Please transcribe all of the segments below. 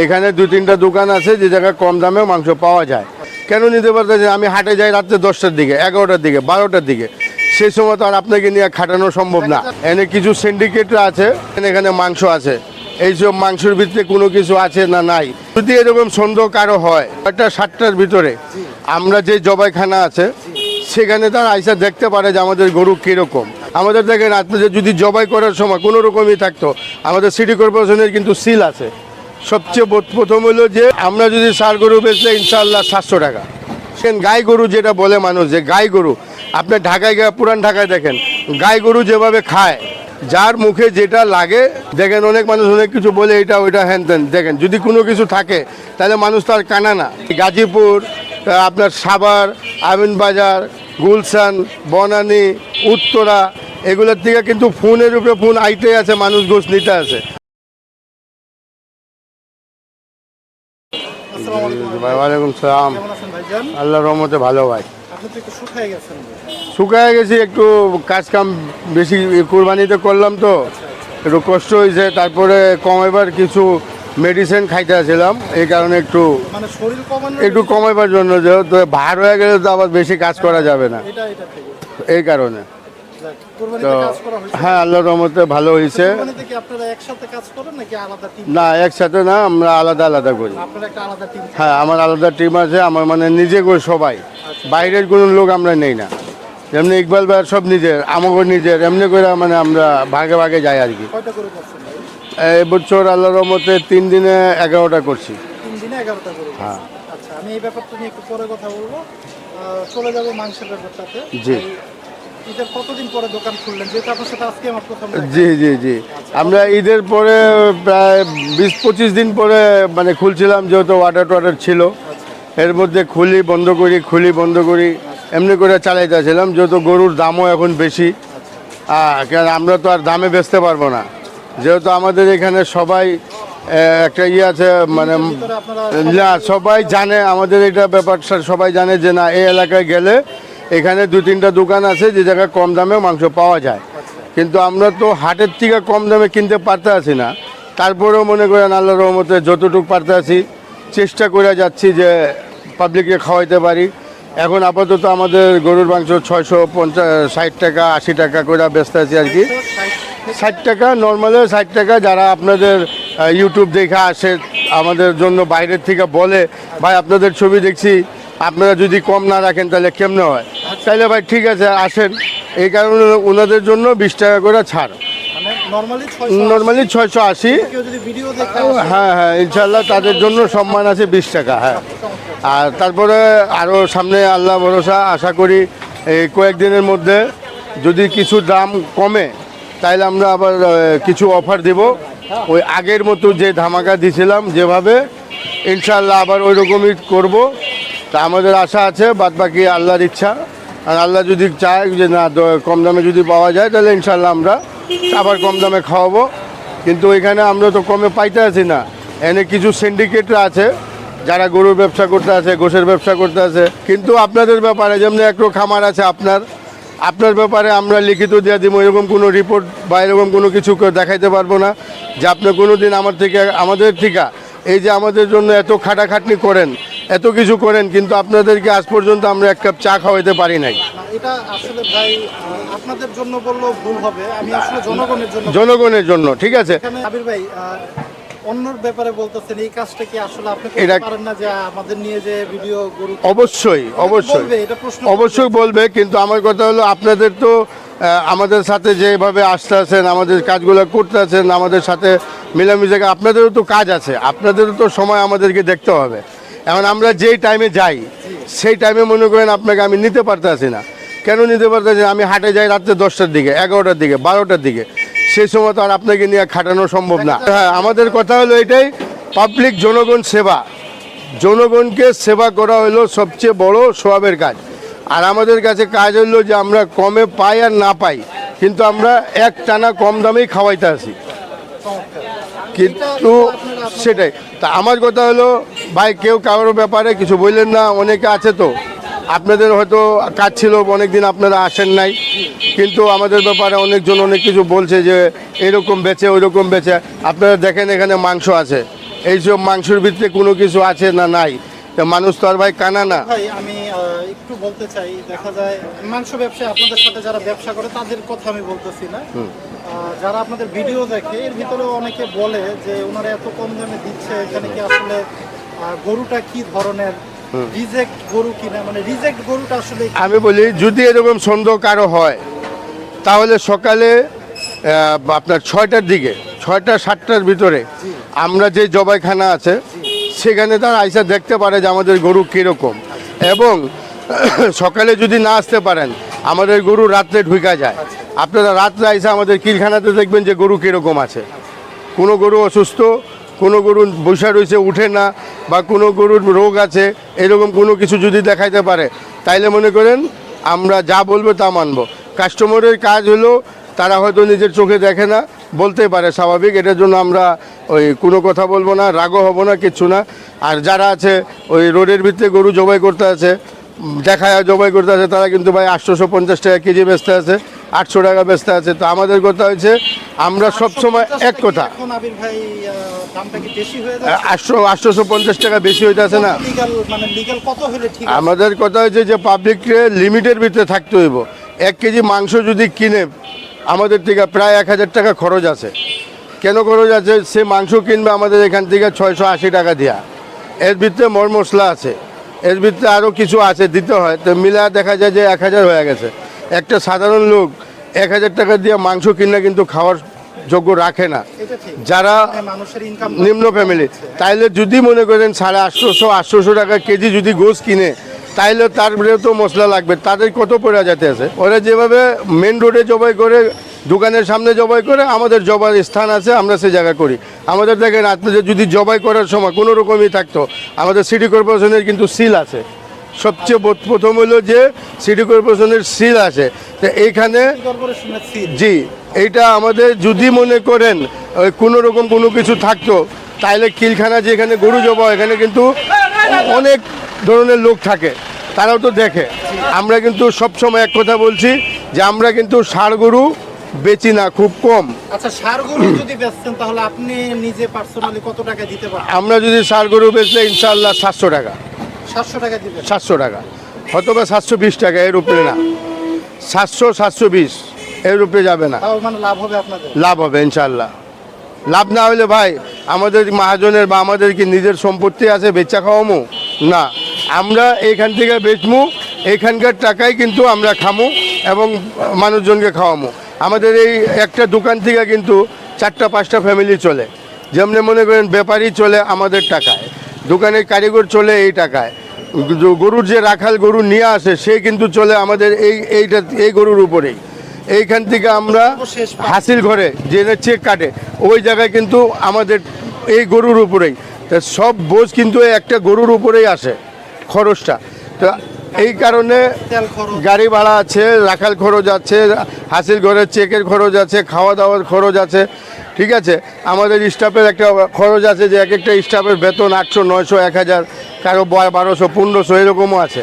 এখানে দুই তিনটা দোকান আছে যে জায়গায় কম দামে মাংস পাওয়া যায়। কেন নিতে পারতেছে? আমি হাটে যাই রাত্রে 10টার দিকে, 11টার দিকে, 12টার দিকে, সেই সময় তো আর আপনাকে নিয়ে খাটানো সম্ভব না। এনে কিছু সিন্ডিকেট আছে, এখানে মাংস আছে, এইসব মাংসের ভিতরে কোনো কিছু আছে না নাই। যদি এরকম সন্দেহ কারো হয়, 7টার ভিতরে আমরা যে জবাইখানা আছে সেখানে তার আইসা দেখতে পারে যে আমাদের গরু কীরকম। আমাদের দেখেন, আপনাদের যদি জবাই করার সময় কোনো রকমই থাকতো, আমাদের সিটি কর্পোরেশনের কিন্তু সিল আছে। সবচেয়ে প্রথম হলো যে আমরা যদি ষাঁড় গরু বেচলে ইনশাআল্লাহ 700 টাকা। গাই গরু যেটা বলে মানুষ, যে গাই গরু, আপনি ঢাকায় গিয়ে পুরান ঢাকায় দেখেন গাই গরু যেভাবে খায়, যার মুখে যেটা লাগে, দেখেন অনেক মানুষ অনেক কিছু বলে এটা ওইটা হ্যান ত্যান, দেখেন যদি কোনো কিছু থাকে তাহলে মানুষ তো আর কানা না। গাজীপুর, আপনার সাভার, আমিনবাজার, গুলশান, বনানী, উত্তরা, এগুলোর থেকে কিন্তু ফোনের উপরে ফোন আইতে আছে, মানুষ গোশ নিতে আছে। ওয়ালাইকুম সালাম। আল্লাহর রহমতে ভালো ভাই। শুকায় গেছি, একটু কাজ কাম বেশি কুরবানিতে করলাম তো একটু কষ্ট হয়েছে। তারপরে কমাইবার কিছু মেডিসিন খাইতে আসছিলাম, এই কারণে একটু কমাইবার জন্য, যেহেতু ভার হয়ে গেলে তো আবার বেশি কাজ করা যাবে না, এই কারণে। তো হ্যাঁ, আল্লাহর রহমতে ভালো হয়েছে। না, একসাথে না, আমরা আলাদা আলাদা করি। হ্যাঁ, আমার আলাদা টিম আছে, আমার মানে নিজে করে সবাই, বাইরের কোনো লোক আমরা নেই না। এমনি ইকবাল ভাই সব নিজের, আমাকে নিজের, এমনি করে মানে আমরা ভাগে ভাগে যাই আর কি। এবছর আল্লাহর রহমতে 3 দিনে 11টা করছি। হ্যাঁ, আমি এই ব্যাপারটা নিয়ে একটু পরে কথা বলবো। চলে যাবো মাংসের ব্যাপারটাতে। জি, ঈদের কতদিন পরে দোকান খুললেন? যেহেতু আপনার সাথে আজকে আমার প্রথম। জি জি জি, আমরা ঈদের পরে প্রায় 20-25 দিন পরে মানে খুলছিলাম, যেহেতু অর্ডার ছিল, এর মধ্যে খুলি বন্ধ করি, খুলি বন্ধ করি, এমনি করে চালাইতেছিলাম। যেহেতু গরুর দামও এখন বেশি, কারণ আমরা তো আর দামে বেচতে পারবো না, যেহেতু আমাদের এখানে সবাই একটা ইয়ে আছে, মানে না সবাই জানে আমাদের এটা ব্যাপারটা, সবাই জানে যে না, এই এলাকায় গেলে এখানে দুই তিনটা দোকান আছে যে জায়গায় কম দামে মাংস পাওয়া যায়। কিন্তু আমরা তো হাটের থেকে কম দামে কিনতে পারতে আছি না। তারপরেও মনে করেন আল্লাহর রহমতে যতটুকু পারতে আছি চেষ্টা করে যাচ্ছি যে পাবলিককে খাওয়াইতে পারি। এখন আপাতত আমাদের গরুর মাংস 650-60 টাকা 80 টাকা করে বেচতে আছি আর কি। 60 টাকা নর্মালে, 60 টাকা। যারা আপনাদের ইউটিউব দেখে আসে আমাদের জন্য, বাইরের থেকে বলে ভাই আপনাদের ছবি দেখছি, আপনারা যদি কম না রাখেন তাহলে কেমনে হয়, তাইলে ভাই ঠিক আছে আসেন। এই কারণে ওনাদের জন্য 20 টাকা করে ছাড়, নর্মালি 680। হ্যাঁ হ্যাঁ, ইনশাল্লাহ তাদের জন্য সম্মান আছে 20 টাকা। হ্যাঁ, আর তারপরে আরও সামনে আল্লাহ ভরসা, আশা করি এই কয়েকদিনের মধ্যে যদি কিছু দাম কমে তাইলে আমরা আবার কিছু অফার দেব, ওই আগের মতো যে ধামাকা দিয়েছিলাম যেভাবে, ইনশাল্লাহ আবার ওই রকমই করবো। তা আমাদের আশা আছে, বাদ বাকি আল্লাহর ইচ্ছা। আর আল্লাহ যদি চায় যে না কম দামে যদি পাওয়া যায় তাহলে ইনশাল্লাহ আমরা আবার কম দামে খাওয়াবো। কিন্তু এখানে আমরা তো কমে পাইতে আছি না, এনে কিছু সিন্ডিকেটরা আছে যারা গরুর ব্যবসা করতে আছে, গোশের ব্যবসা করতে আছে। কিন্তু আপনাদের ব্যাপারে যেমনি একটু খামার আছে আপনার ব্যাপারে আমরা লিখিত দিয়ে দিব, এরকম কোনো রিপোর্ট বা এরকম কোনো কিছু দেখাইতে পারবো না যে আপনি কোনো দিন আমাদের থেকে এই যে আমাদের জন্য এত খাটাখাটনি করেন, এত কিছু করেন, কিন্তু আপনাদেরকে আজ পর্যন্ত আমরা এক কাপ চা খাওয়াইতে পারি নাই। এটা আসলে ভাই আপনাদের জন্য বললেও ভুল হবে, আমি আসলে জনগণের জন্য। ঠিক আছে আবির ভাই, অন্যর ব্যাপারে বলতেছেন, এই কাজটা কি আসলে আপনি করতে পারেন না? যে আমাদের নিয়ে যে ভিডিও গরু, অবশ্যই বলবে, কিন্তু আমার কথা হলো আপনাদের তো আমাদের সাথে যেভাবে আসতে আছেন, আমাদের কাজগুলো করতে আছেন, আমাদের সাথে মিলামিশে, আপনাদেরও তো কাজ আছে, আপনাদেরও তো সময় আমাদেরকে দেখতে হবে। এখন আমরা যেই টাইমে যাই সেই টাইমে মনে করেন আপনাকে আমি নিতে পারতেছি না। কেন নিতে পারতেছি না? আমি হাটে যাই রাত্রে 10টার দিকে, 11টার দিকে, 12টার দিকে, সেই সময় তো আর আপনাকে নিয়ে খাটানো সম্ভব না। হ্যাঁ, আমাদের কথা হলো এটাই, পাবলিক জনগণ সেবা, জনগণকে সেবা করা হলো সবচেয়ে বড় সওয়াবের কাজ। আর আমাদের কাছে কাজ হলো যে আমরা কমে পাই আর না পাই, কিন্তু আমরা এক টানা কম দামেই খাওয়াইতে আসি। কিন্তু সেটাই তা আমার কথা হলো ভাই, কেউ কারোর ব্যাপারে কিছু বললেন না। অনেকে আছে তো, আপনাদের হয়তো কাজ ছিল, অনেক দিন আপনারা আসেন নাই, কিন্তু আমাদের ব্যাপারে অনেকজন অনেক কিছু বলছে যে এরকম বেচে ওইরকম বেচে। আপনারা দেখেন এখানে মাংস আছে, এইসব মাংসের ভিতরে কোনো কিছু আছে না নাই, তো মানুষ তো আর ভাই কানা না। ভাই আমি একটু বলতে চাই, দেখা যায় মাংস ব্যবসায় আপনাদের সাথে যারা ব্যবসা করে তাদের কথা আমি বলতেছি না, যারা আপনাদের ভিডিও দেখে এর ভিতরে অনেকে বলে যে ওনারা এত কম দামে দিচ্ছে, এখানে কি আসলে গরুটা কি ধরনের, রিজেক্ট গরু কিনা, মানে রিজেক্ট গরুটা আসলে আমি বলি যদি এরকম সন্দেহ কারো হয় তাহলে সকালে আপনার 6টার দিকে, 6টা-7টার ভিতরে আমরা যে জবাইখানা আছে সেখানে তারা আইসা দেখতে পারে যে আমাদের গরু কীরকম, এবং সকালে যদি না আসতে পারেন আমাদের গরু রাত্রে ঢুকা যায়। আপনারা রাত্রে আইসা আমাদের কিলখানাতে দেখবেন যে গরু কীরকম আছে। কোনো গরু অসুস্থ, কোনো গরু বসা রয়েছে উঠে না, বা কোনো গরুর রোগ আছে, এরকম কোনো কিছু যদি দেখাইতে পারে তাইলে মনে করেন আমরা যা বলবো তা মানব। কাস্টমারের কাজ হলো তারা হয়তো নিজের চোখে দেখে না, বলতে পারে, স্বাভাবিক, এটার জন্য আমরা ওই কোনো কথা বলবো না, রাগও হব না, কিচ্ছু না। আর যারা আছে ওই রোডের ভিতরে গরু জবাই করতে আছে, দেখায় জবাই করতে আছে, তারা কিন্তু ভাই 850 টাকা কেজি বেচতে আছে, 800 টাকা বেচতে আছে। তো আমাদের কথা হচ্ছে আমরা সবসময় এক কথা, এখন আবির ভাই দামটা কি বেশি হয়ে যাচ্ছে? 850 টাকা বেশি হইতে আছে না। লিগ্যাল মানে লিগ্যাল কত হলে ঠিক আছে? আমাদের কথা হচ্ছে যে পাবলিককে লিমিটের ভিতরে থাকতে হইব। 1 কেজি মাংস যদি কিনে আমাদের থেকে প্রায় 1000 টাকা খরচ আছে। কেন খরচ আছে? সে মাংস কিনবে আমাদের এখান থেকে 680 টাকা দেওয়া, এর ভিতরে মর মশলা আছে, এর ভিতরে আরও কিছু আছে দিতে হয়, তো মিলা দেখা যায় যে 1000 হয়ে গেছে। একটা সাধারণ লোক 1000 টাকা দিয়ে মাংস কিনলে কিন্তু খাওয়ার যোগ্য রাখে না, এটা ঠিক। যারা মানুষের ইনকাম নিম্ন ফ্যামিলি। তাইলে যদি মনে করেন 850-800 টাকা কেজি যদি গোশ কিনে, তাইলে তার তো মশলা লাগবে, তাদের কত পড়ে যেতে আছে। ওরা যেভাবে মেন রোডে জবাই করে, দোকানের সামনে জবাই করে, আমাদের জবাই স্থান আছে, আমরা সে জায়গা করি। আমাদের দেখেন আপনাদের যদি জবাই করার সময় কোনো রকমই থাকতো, আমাদের সিটি কর্পোরেশনের কিন্তু সিল আছে। সবচেয়ে প্রথম হলো যে সিটি কর্পোরেশনের সিল আছে, তো এইখানে কর্পোরেশনের সিল, জি, এইটা আমাদের যদি মনে করেন ওই কোনো রকম কোনো কিছু থাকতো, তাইলে কিলখানা যেখানে গরু জবা এখানে কিন্তু অনেক ধরনের লোক থাকে, তারাও তো দেখে। আমরা কিন্তু সবসময় এক কথা বলছি যে আমরা কিন্তু ষাঁড় গরু বেচি না, খুব কম। আচ্ছা, ষাঁড় গরু যদি বেচছেন তাহলে আপনি নিজে পার্সোনালি কত টাকা দিতে পারেন? আমরা যদি ষাঁড় গরু বেচলে ইনশাআল্লাহ 700 টাকা, 700 টাকা দিবেন? 700 টাকা, হয়তো বা 720 টাকা, এর উপরে না। 700-720 এর উপরে যাবে না। তাও মানে লাভ হবে আপনাদের? লাভ হবে ইনশাআল্লাহ। লাভ না হলে ভাই আমাদের মহাজনের বা আমাদের কি নিজের সম্পত্তি আছে বেচা খাওয়ামো না, আমরা এইখান থেকে বেচমু, এইখানকার টাকাই কিন্তু আমরা খামু এবং মানুষজনকে খাওয়ামো। আমাদের এই একটা দোকান থেকে কিন্তু 4টা-5টা ফ্যামিলি চলে। যেমনি মনে করেন ব্যাপারী চলে আমাদের টাকায়, দোকানের কারিগর চলে এই টাকায়, গরুর যে রাখাল গরু নিয়ে আসে সে কিন্তু চলে আমাদের এই গরুর উপরেই। এইখান থেকে আমরা হাসিল ঘরে যে চেক কাটে ওই জায়গায় কিন্তু আমাদের এই গরুর উপরেই, তা সব বোঝ কিন্তু এই একটা গরুর উপরেই আসে খরচটা। তো এই কারণে তেল খরচ, গাড়ি ভাড়া আছে, রাখাল খরচ আছে, হাসিল ঘরের চেকের খরচ আছে, খাওয়া দাওয়ার খরচ আছে, ঠিক আছে। আমাদের স্টাফের একটা খরচ আছে, যে এক একটা স্টাফের বেতন 800, 900, 1000, কারো 1200, 1500 এরকমও আছে।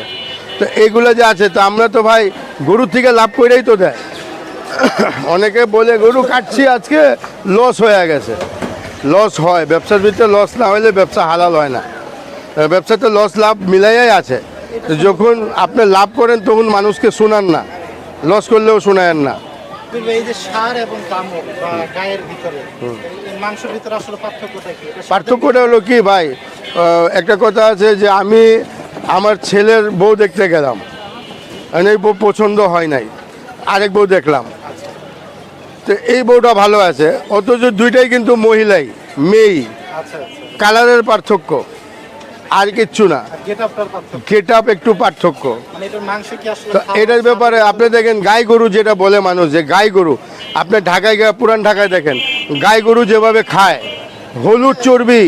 তো এইগুলো যে আছে, তো আমরা তো ভাই গরুর থেকে লাভ করেই তো দেয়। অনেকে বলে গরু কাটছি আজকে লস হয়ে গেছে, লস হয়, ব্যবসার ভিতরে লস না হলে ব্যবসা হালাল হয় না। ব্যবসাতে লস লাভ মিলাইয়াই আছে। তো যখন আপনি লাভ করেন তখন মানুষকে শোনান না, লস করলেও শোনায়েন না। এই যে ষাঁড় এবং দামক বা গায়ের ভিতরে এই মাংসের ভিতরে আসলে পার্থক্যটা কি? পার্থক্যটা হলো কি ভাই, একটা কথা আছে যে আমি আমার ছেলের বউ দেখতে গেলাম, এই বউ পছন্দ হয় নাই, আরেক বউ দেখলাম, তো এই বউটা ভালো আছে, অথচ দুইটাই কিন্তু মহিলাই, মেয়েই, আচ্ছা, কালারের পার্থক্য আর কিচ্ছু না, গেট আপ একটু পার্থক্য। মানে এটার মাংস কি আসলে তো এটার ব্যাপারে আপনি দেখেন গাই গরু যেটা বলে মানুষ, যে গাই গরু, আপনি ঢাকায় গিয়ে পুরান ঢাকায় দেখেন গাই গরু যেভাবে খায়, হলুদ চর্বি,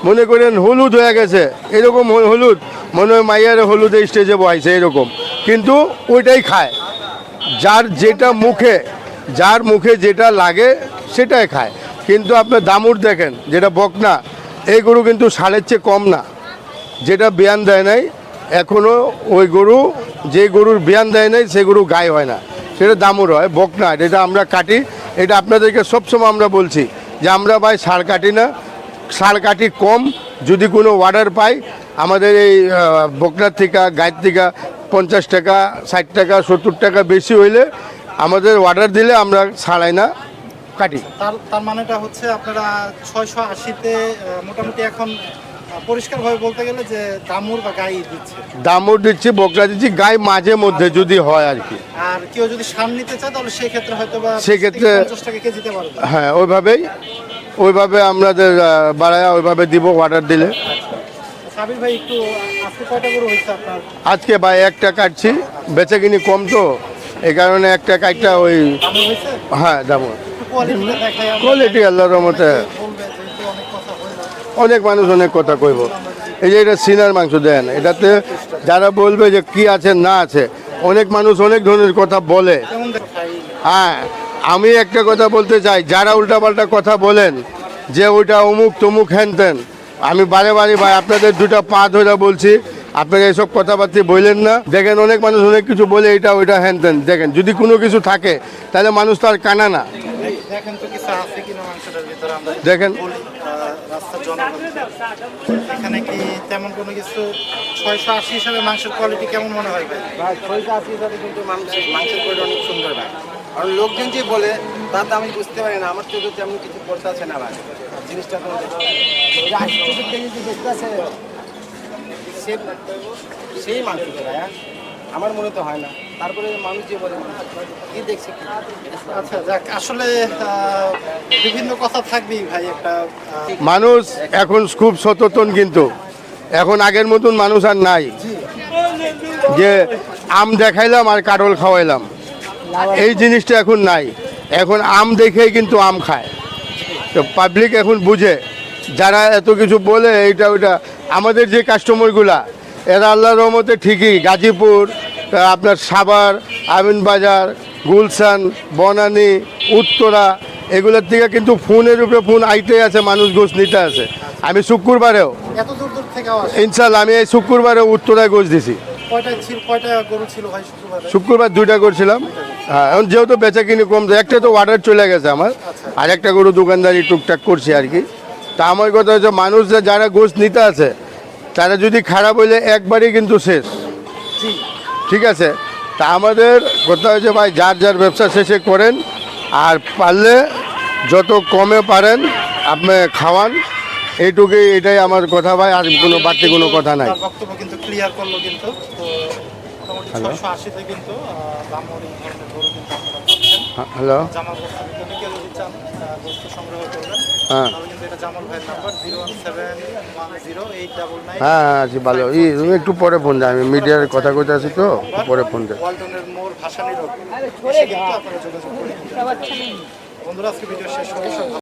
মনে করেন হলুদ হয়ে গেছে, এরকম হলুদ মনে হয় মাইয়ারে হলুদে স্টেজে বহাইছে এরকম, কিন্তু ওইটাই খায়। যার মুখে যেটা লাগে সেটাই খায়। কিন্তু আপনার দামুর দেখেন যেটা বকনা, এই গরু কিন্তু ষাঁড়ের চেয়ে কম না, যেটা বিয়ান দেয় নাই এখনও, ওই গরু যে গরুর বিয়ান দেয় নাই সে গরু গায়ে হয় না, সেটা দামুর হয়, বকনা। এটা আমরা কাটি, এটা আপনাদেরকে সবসময় আমরা বলছি যে আমরা ভাই ষাঁড় কাটি না, ষাঁড় কাটি কম, যদি কোনো অর্ডার পাই আমাদের এই বকনার থেকে গায়ের থেকে 50 টাকা 60 টাকা 70 টাকা বেশি হইলে আমাদের অর্ডার দিলে আমরা ছাড়াই না কাটি। তার মানেটা হচ্ছে আপনারা 680-তে মোটামুটি এখন পরিষ্কারভাবে বলতে গেলে যে দামুর বা গাই দিচ্ছে। দামও দিচ্ছি, বকরা দিচ্ছি, গায়ে মাঝে মধ্যে যদি হয় আর কি। আর কেউ যদি ষাঁড় নিতে চায় তাহলে সেই ক্ষেত্রে হয়তো বা সেক্ষেত্রে 50 টাকা কেজিতে পারবে। হ্যাঁ, ওইভাবে আমাদের বাড়ায় ওইভাবে দিব অর্ডার দিলে। সাবির ভাই একটু আজকে কয়টা গরু হয়েছে আপনার? আজকে ভাই একটা কাটছি, বেচে কিনি কম তো এই কারণে একটা কাটটা ওই দামুর হয়েছে? হ্যাঁ দামও। একটু কোয়ালিটিটা দেখাই আমরা। কোয়ালিটি আল্লাহর রহমতে বলবে যেহেতু অনেক কথা হলো। অনেক মানুষ অনেক কথা কইব। এই যে এটা সিনার মাংস দেন, এটাতে যারা বলবে যে কি আছে না আছে, অনেক মানুষ অনেক ধরনের কথা বলে। কেমন দেখাই? হ্যাঁ, আমি একটা কথা বলতে চাই, যারা উল্টাপাল্টা কথা বলেন যে ওইটা অমুক তমুক হ্যান তেন, আমি বারে বারে ভাই আপনাদের দুটা পা ধরে বলছি, আপনারা এইসব কথাবার্তা বললেন না। দেখেন অনেক মানুষ অনেক কিছু বলে এটা ওইটা হ্যান তেন, দেখেন যদি কোনো কিছু থাকে তাহলে মানুষ তো আর কানা না। দেখেন তো কিছু আছে কিনা মাংসটার ভিতরে আমরা দেখেন। বলি, রাস্তার জনগণকে এখানে কি তেমন কোনো কিছু 680 হিসাবে মাংসের কোয়ালিটি কেমন মনে হয় ভাই? ভাই 680 হিসাবে কিন্তু মাংসের কোয়ালিটি অনেক সুন্দর ভাই। আর লোকজন যে বলে তাতে আমি বুঝতে পারি না, আমার চোখে তেমন কিছু পড়তে আছে না ভাই। জিনিসটা তো 80 কেজি যে দেখতে আছে সেই মাংস ভাই, আমার মনে তো হয় না। তারপরে মানুষ যে বলে কি দেখছে কি? আচ্ছা যাক, আসলে বিভিন্ন কথা থাকবেই ভাই। একটা মানুষ এখন খুব সচেতন, কিন্তু এখন আগের মতন মানুষ আর নাই যে আম দেখাইলাম আর কাটল খাওয়াইলাম, এই জিনিসটা এখন নাই। এখন আম দেখেই কিন্তু আম খায়। তো পাবলিক এখন বুঝে, যারা এত কিছু বলে এইটা ওইটা, আমাদের যে কাস্টমারগুলা এরা আল্লাহর রহমতে ঠিকই গাজীপুর, আপনার সাভার, আমিনবাজার, গুলশান, বনানী, উত্তরা এগুলোর থেকে কিন্তু ফোনের উপরে ফোন আইতে আছে, মানুষ গোছ নিতে আছে। আমি শুক্রবারেও এত দূর দূর থেকে আসে। ইনশাল্লাহ আমি এই শুক্রবারে উত্তরায় গোছ দিছি। কয়টা গরু ছিল ভাই শুক্রবারে? শুক্রবার 2টা করছিলাম। হ্যাঁ, এখন যেহেতু বেচা কিনি কম, একটা তো অর্ডার চলে গেছে আমার, আর একটা গরু দোকানদারি টুকটাক করছি আর কি। তা আমার কথা হচ্ছে মানুষ যারা গোছ নিতে আছে তারা যদি খারাপ হইলে একবারই কিন্তু শেষ। ঠিক আছে, তা আমাদের কথা হচ্ছে ভাই যার যার ব্যবসা শেষে করেন, আর পারলে যত কমে পারেন আপনি খাওয়ান, এইটুকুই, এটাই আমার কথা ভাই, আর কোনো বাড়তি কোনো কথা নাই। তার বক্তব্য কিন্তু ক্লিয়ার করলো কিন্তু। তো মোটামুটি 680-তে কিন্তু দামর এই ধরনের গরু কিন্তু আপনারা পাচ্ছেন। হ্যালো, জামাল বস্তা বিজ্ঞানী কেউ যদি চান বস্তু সংগ্রহ করবেন হ্যাঁ তাহলে কিন্তু এটা জামাল ভাইয়ের নাম্বার 0171089। হ্যাঁ আছি ভালো। তুমি একটু পরে ফোন দেয়, আমি মিডিয়ার কথা কইতে আছি তো, পরে ফোন দেয়। ওয়ালটনের মোড় ভাসানী রোড, এসে কিন্তু আপনারা যোগাযোগ করে নিতে পারেন। বন্ধুরা আজকে ভিডিও শেষ হলো।